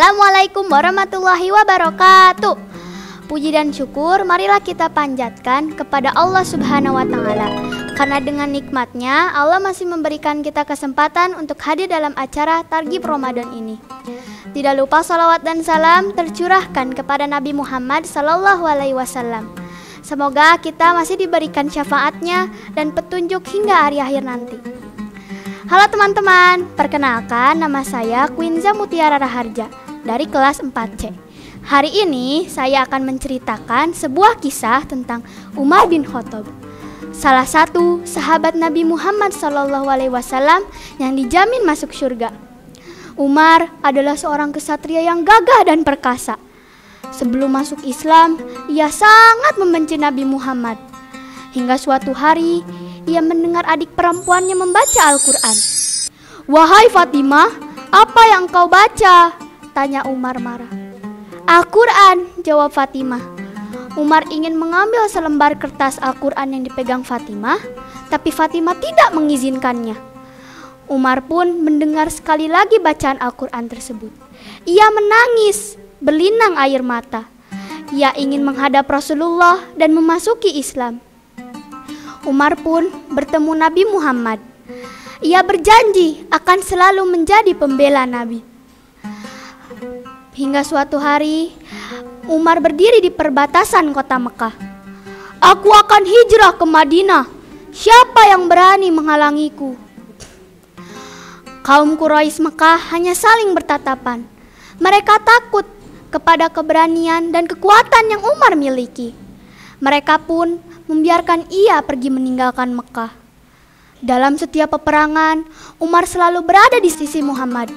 Assalamualaikum warahmatullahi wabarakatuh. Puji dan syukur marilah kita panjatkan kepada Allah Subhanahu wa Ta'ala, karena dengan nikmatnya Allah masih memberikan kita kesempatan untuk hadir dalam acara Targhib Ramadan ini. Tidak lupa salawat dan salam tercurahkan kepada Nabi Muhammad Sallallahu Alaihi Wasallam. Semoga kita masih diberikan syafaatnya dan petunjuk hingga hari akhir nanti. Halo teman-teman, perkenalkan nama saya Quinza Mutiara Raharja dari kelas 4C. Hari ini saya akan menceritakan sebuah kisah tentang Umar bin Khattab, salah satu sahabat Nabi Muhammad SAW yang dijamin masuk surga. Umar adalah seorang kesatria yang gagah dan perkasa. Sebelum masuk Islam, ia sangat membenci Nabi Muhammad. Hingga suatu hari, ia mendengar adik perempuannya membaca Al-Quran. "Wahai Fatimah, apa yang kau baca?" tanya Umar marah. "Al-Quran," jawab Fatimah. Umar ingin mengambil selembar kertas Al-Quran yang dipegang Fatimah, tapi Fatimah tidak mengizinkannya. Umar pun mendengar sekali lagi bacaan Al-Quran tersebut. Ia menangis, berlinang air mata. Ia ingin menghadap Rasulullah dan memasuki Islam. Umar pun bertemu Nabi Muhammad. Ia berjanji akan selalu menjadi pembela Nabi. Hingga suatu hari, Umar berdiri di perbatasan kota Mekah. "Aku akan hijrah ke Madinah. Siapa yang berani menghalangiku?" Kaum Quraisy Mekah hanya saling bertatapan. Mereka takut kepada keberanian dan kekuatan yang Umar miliki. Mereka pun membiarkan ia pergi meninggalkan Mekah. Dalam setiap peperangan, Umar selalu berada di sisi Muhammad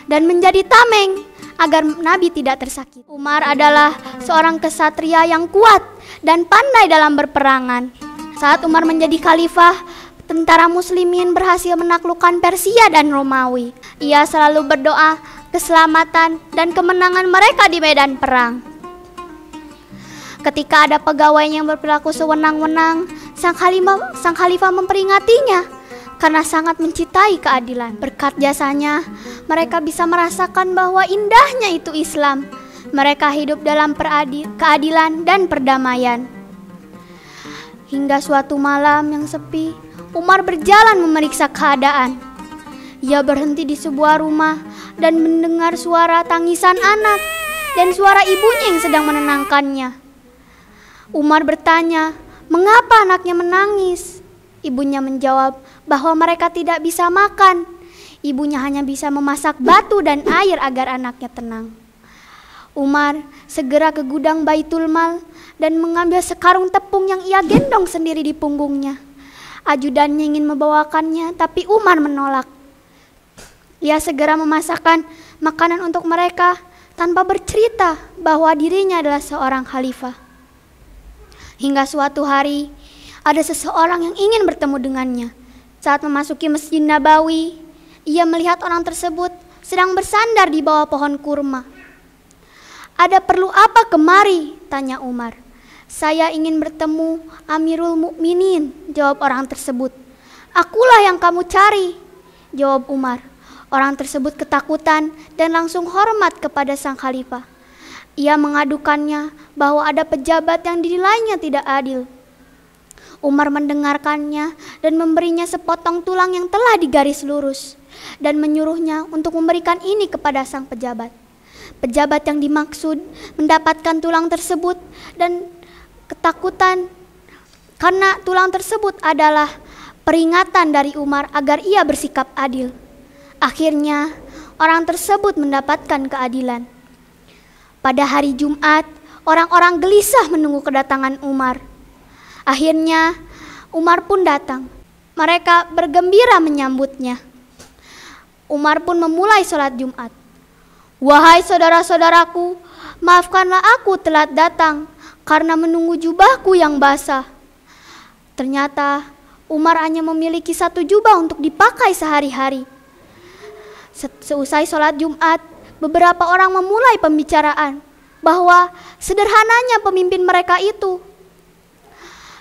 dan menjadi tameng agar Nabi tidak tersakiti. Umar adalah seorang kesatria yang kuat dan pandai dalam berperangan. Saat Umar menjadi khalifah, tentara muslimin berhasil menaklukkan Persia dan Romawi. Ia selalu berdoa keselamatan dan kemenangan mereka di medan perang. Ketika ada pegawai yang berperilaku sewenang-wenang, sang khalifah memperingatinya karena sangat mencintai keadilan. Berkat jasanya, mereka bisa merasakan bahwa indahnya itu Islam. Mereka hidup dalam keadilan dan perdamaian. Hingga suatu malam yang sepi, Umar berjalan memeriksa keadaan. Ia berhenti di sebuah rumah dan mendengar suara tangisan anak dan suara ibunya yang sedang menenangkannya. Umar bertanya, "Mengapa anaknya menangis?" Ibunya menjawab bahwa mereka tidak bisa makan. Ibunya hanya bisa memasak batu dan air agar anaknya tenang. Umar segera ke gudang Baitul Mal dan mengambil sekarung tepung yang ia gendong sendiri di punggungnya. Ajudannya ingin membawakannya, tapi Umar menolak. Ia segera memasakkan makanan untuk mereka tanpa bercerita bahwa dirinya adalah seorang khalifah. Hingga suatu hari, ada seseorang yang ingin bertemu dengannya. Saat memasuki Masjid Nabawi, ia melihat orang tersebut sedang bersandar di bawah pohon kurma. "Ada perlu apa kemari?" tanya Umar. "Saya ingin bertemu Amirul Mukminin," jawab orang tersebut. "Akulah yang kamu cari," jawab Umar. Orang tersebut ketakutan dan langsung hormat kepada sang khalifah. Ia mengadukannya bahwa ada pejabat yang dinilainya tidak adil. Umar mendengarkannya dan memberinya sepotong tulang yang telah digaris lurus dan menyuruhnya untuk memberikan ini kepada sang pejabat. Pejabat yang dimaksud mendapatkan tulang tersebut dan ketakutan karena tulang tersebut adalah peringatan dari Umar agar ia bersikap adil. Akhirnya orang tersebut mendapatkan keadilan. Pada hari Jumat, orang-orang gelisah menunggu kedatangan Umar. Akhirnya, Umar pun datang. Mereka bergembira menyambutnya. Umar pun memulai sholat Jumat. "Wahai saudara-saudaraku, maafkanlah aku telat datang karena menunggu jubahku yang basah." Ternyata, Umar hanya memiliki satu jubah untuk dipakai sehari-hari. Seusai sholat Jumat, beberapa orang memulai pembicaraan bahwa sederhananya pemimpin mereka itu.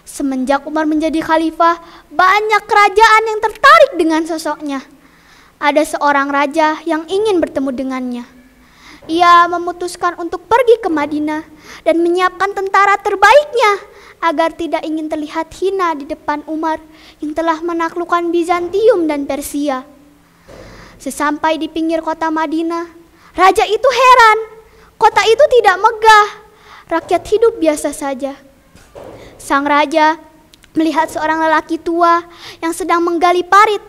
Semenjak Umar menjadi khalifah, banyak kerajaan yang tertarik dengan sosoknya. Ada seorang raja yang ingin bertemu dengannya. Ia memutuskan untuk pergi ke Madinah dan menyiapkan tentara terbaiknya agar tidak ingin terlihat hina di depan Umar yang telah menaklukkan Bizantium dan Persia. Sesampai di pinggir kota Madinah, raja itu heran. Kota itu tidak megah, rakyat hidup biasa saja. Sang raja melihat seorang lelaki tua yang sedang menggali parit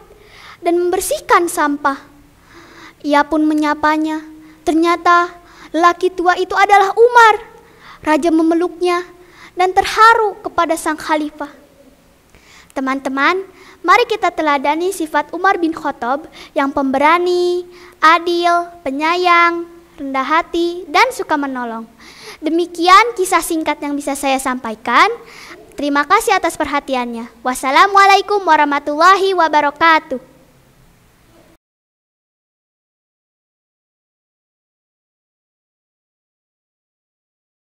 dan membersihkan sampah. Ia pun menyapanya. Ternyata lelaki tua itu adalah Umar. Raja memeluknya dan terharu kepada sang khalifah. Teman-teman, mari kita teladani sifat Umar bin Khattab yang pemberani, adil, penyayang, rendah hati, dan suka menolong. Demikian kisah singkat yang bisa saya sampaikan. Terima kasih atas perhatiannya. Wassalamualaikum warahmatullahi wabarakatuh.